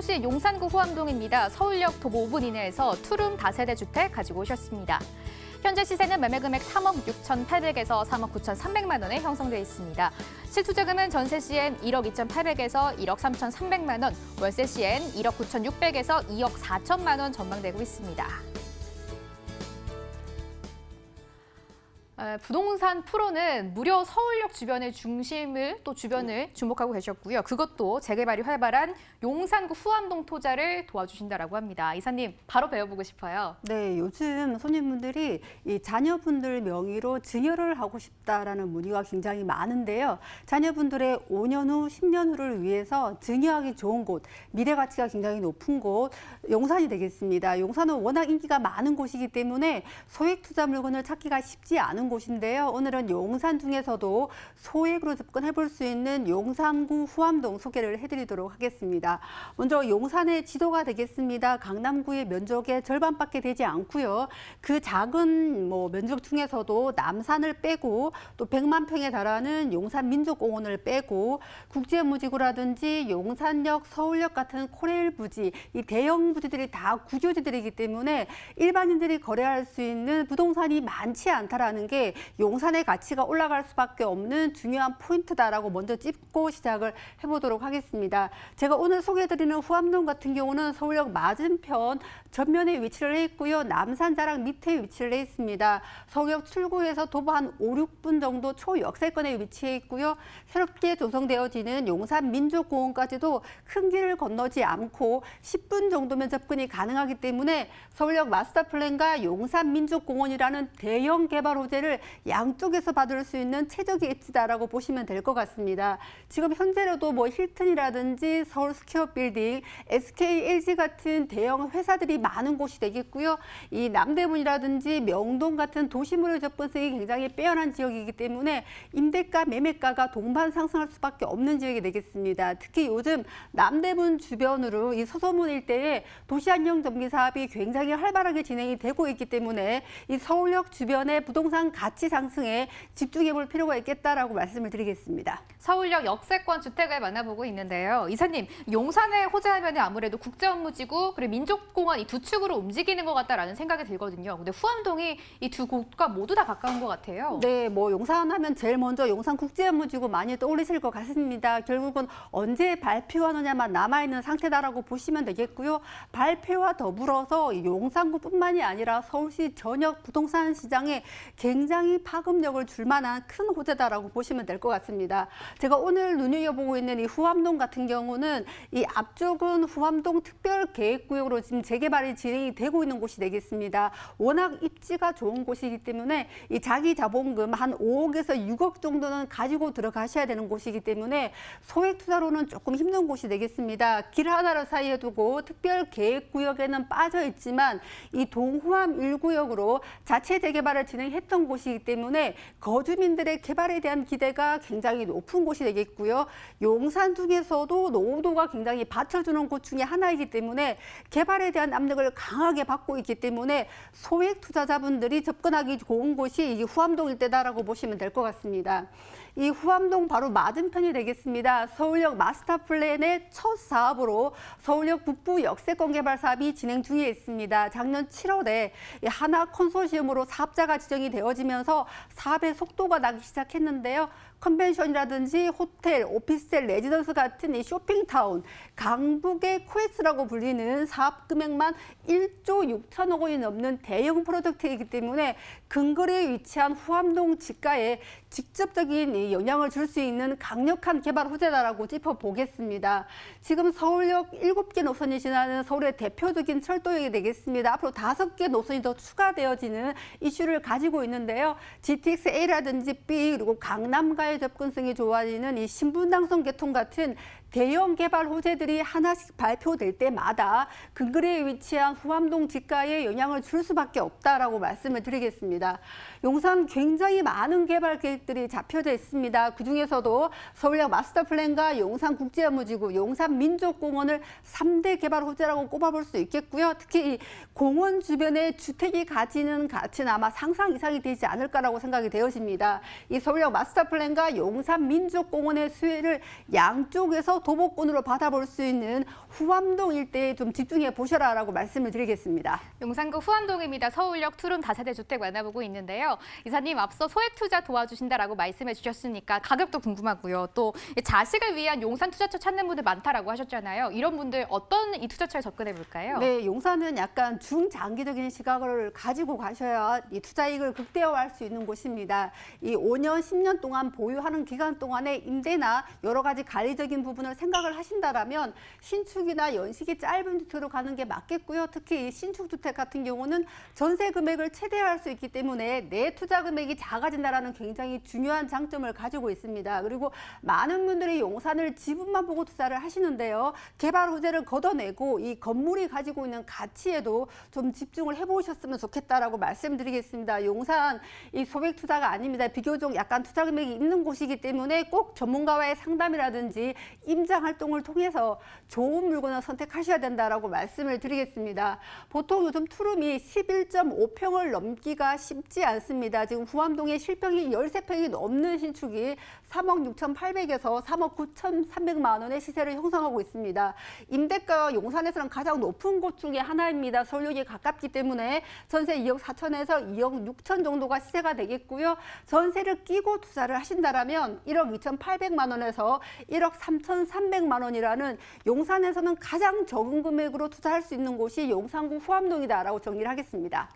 서울시 용산구 후암동입니다. 서울역 도보 5분 이내에서 투룸 다세대 주택 가지고 오셨습니다. 현재 시세는 매매금액 3억 6,800에서 3억 9,300만 원에 형성되어 있습니다. 실투자금은 전세 시엔 1억 2,800에서 1억 3,300만 원, 월세 시엔 1억 9,600에서 2억 4천만 원 전망되고 있습니다. 부동산 프로는 무려 서울역 주변의 주변을 주목하고 계셨고요. 그것도 재개발이 활발한 용산구 후암동 토자를 도와주신다라고 합니다. 이사님, 바로 배워보고 싶어요. 네, 요즘 손님분들이 이 자녀분들 명의로 증여를 하고 싶다라는 문의가 굉장히 많은데요. 자녀분들의 5년 후, 10년 후를 위해서 증여하기 좋은 곳, 미래 가치가 굉장히 높은 곳, 용산이 되겠습니다. 용산은 워낙 인기가 많은 곳이기 때문에 소액 투자 물건을 찾기가 쉽지 않은 곳인데요. 오늘은 용산 중에서도 소액으로 접근해 볼 수 있는 용산구 후암동 소개를 해드리도록 하겠습니다. 먼저 용산의 지도가 되겠습니다. 강남구의 면적의 절반밖에 되지 않고요. 그 작은 면적 중에서도 남산을 빼고 또 100만 평에 달하는 용산 민족공원을 빼고 국제무지구라든지 용산역, 서울역 같은 코레일 부지, 이 대형 부지들이 다 구조지들이기 때문에 일반인들이 거래할 수 있는 부동산이 많지 않다라는 게 용산의 가치가 올라갈 수밖에 없는 중요한 포인트다라고 먼저 짚고 시작을 해보도록 하겠습니다. 제가 오늘 소개해드리는 후암동 같은 경우는 서울역 맞은편 전면에 위치를 해 있고요. 남산자락 밑에 위치를 해 있습니다. 서울역 출구에서 도보 한 5, 6분 정도 초역세권에 위치해 있고요. 새롭게 조성되어지는 용산 민족공원까지도 큰 길을 건너지 않고 10분 정도면 접근이 가능하기 때문에 서울역 마스터플랜과 용산 민족공원이라는 대형 개발 호재를 양쪽에서 받을 수 있는 최적의 입지다라고 보시면 될 것 같습니다. 지금 현재로도 힐튼이라든지 서울 스퀘어 빌딩, SK, LG 같은 대형 회사들이 많은 곳이 되겠고요. 이 남대문이라든지 명동 같은 도시물의 접근성이 굉장히 빼어난 지역이기 때문에 임대가, 매매가가 동반 상승할 수밖에 없는 지역이 되겠습니다. 특히 요즘 남대문 주변으로 이 서소문 일대에 도시안녕 정비 사업이 굉장히 활발하게 진행이 되고 있기 때문에 이 서울역 주변의 부동산 가치 상승에 집중해 볼 필요가 있겠다라고 말씀을 드리겠습니다. 서울역 역세권 주택을 만나보고 있는데요. 이사님, 용산에 호재하면 아무래도 국제업무지구 그리고 민족공원 이 두 축으로 움직이는 것 같다라는 생각이 들거든요. 근데 후암동이 이 두 곳과 모두 다 가까운 것 같아요. 네, 용산 하면 제일 먼저 용산 국제업무지구 많이 떠올리실 것 같습니다. 결국은 언제 발표하느냐만 남아있는 상태다라고 보시면 되겠고요. 발표와 더불어서 용산구뿐만이 아니라 서울시 전역 부동산 시장에 굉장히 파급력을 줄 만한 큰 호재다라고 보시면 될 것 같습니다. 제가 오늘 눈여겨보고 있는 이 후암동 같은 경우는 이 앞쪽은 후암동 특별계획구역으로 지금 재개발이 진행이 되고 있는 곳이 되겠습니다. 워낙 입지가 좋은 곳이기 때문에 이 자기 자본금 한 5억에서 6억 정도는 가지고 들어가셔야 되는 곳이기 때문에 소액 투자로는 조금 힘든 곳이 되겠습니다. 길 하나를 사이에 두고 특별계획구역에는 빠져 있지만 이 동후암 1구역으로 자체 재개발을 진행했던 곳이기 때문에 거주민들의 개발에 대한 기대가 굉장히 높은 곳이 되겠고요. 용산 중에서도 노후도가 굉장히 받쳐주는 곳 중에 하나이기 때문에 개발에 대한 압력을 강하게 받고 있기 때문에 소액 투자자분들이 접근하기 좋은 곳이 이 후암동 일대다라고 보시면 될 것 같습니다. 이 후암동 바로 맞은편이 되겠습니다. 서울역 마스터플랜의 첫 사업으로 서울역 북부 역세권 개발 사업이 진행 중에 있습니다. 작년 7월에 하나 컨소시엄으로 사업자가 지정이 되어지면서 사업의 속도가 나기 시작했는데요. 컨벤션이라든지 호텔, 오피스텔, 레지던스 같은 이 쇼핑타운, 강북의 코엑스라고 불리는 사업 금액만 1조 6천억 원이 넘는 대형 프로젝트이기 때문에 근거리에 위치한 후암동 지가에 직접적인 영향을 줄 수 있는 강력한 개발 호재다라고 짚어보겠습니다. 지금 서울역 7개 노선이 지나는 서울의 대표적인 철도역이 되겠습니다. 앞으로 5개 노선이 더 추가되어지는 이슈를 가지고 있는데요. GTX A라든지 B 그리고 강남과의 접근성이 좋아지는 이 신분당선 개통 같은 대형 개발 호재들이 하나씩 발표될 때마다 근거리에 위치한 후암동 지가에 영향을 줄 수밖에 없다라고 말씀을 드리겠습니다. 용산 굉장히 많은 개발 계획들이 잡혀져 있습니다. 그중에서도 서울역 마스터플랜과 용산 국제업무지구, 용산 민족공원을 3대 개발 호재라고 꼽아볼 수 있겠고요. 특히 이 공원 주변에 주택이 가지는 가치는 아마 상상 이상이 되지 않을까라고 생각이 되어집니다. 이 서울역 마스터플랜과 용산 민족공원의 수혜를 양쪽에서 더 도보권으로 받아볼 수 있는 후암동 일대에 좀 집중해 보셔라라고 말씀을 드리겠습니다. 용산구 후암동입니다. 서울역 투룸 다세대 주택 만나보고 있는데요. 이사님 앞서 소액 투자 도와주신다라고 말씀해 주셨으니까 가격도 궁금하고요. 또 자식을 위한 용산 투자처 찾는 분들 많다라고 하셨잖아요. 이런 분들 어떤 이 투자처에 접근해 볼까요? 네, 용산은 약간 중장기적인 시각을 가지고 가셔야 이 투자이익을 극대화할 수 있는 곳입니다. 이 5년, 10년 동안 보유하는 기간 동안에 임대나 여러 가지 관리적인 부분을 생각을 하신다라면 신축이나 연식이 짧은 주택으로 가는 게 맞겠고요. 특히 이 신축 주택 같은 경우는 전세 금액을 최대화할 수 있기 때문에 내 투자 금액이 작아진다라는 굉장히 중요한 장점을 가지고 있습니다. 그리고 많은 분들이 용산을 지분만 보고 투자를 하시는데요. 개발 호재를 걷어내고 이 건물이 가지고 있는 가치에도 좀 집중을 해보셨으면 좋겠다라고 말씀드리겠습니다. 용산 이 소액 투자가 아닙니다. 비교적 약간 투자 금액이 있는 곳이기 때문에 꼭 전문가와의 상담이라든지 임장 활동을 통해서 좋은 물건을 선택하셔야 된다라고 말씀을 드리겠습니다. 보통 요즘 투룸이 11.5평을 넘기가 쉽지 않습니다. 지금 후암동에 실평이 13평이 넘는 신축이 3억 6,800에서 3억 9,300만 원의 시세를 형성하고 있습니다. 임대가가 용산에서는 가장 높은 곳 중에 하나입니다. 서울역에 가깝기 때문에 전세 2억 4천에서 2억 6천 정도가 시세가 되겠고요. 전세를 끼고 투자를 하신다라면 1억 2,800만 원에서 1억 3,300만 원이라는 용산에서는 가장 적은 금액으로 투자할 수 있는 곳이 용산구 후암동이다라고 정리를 하겠습니다.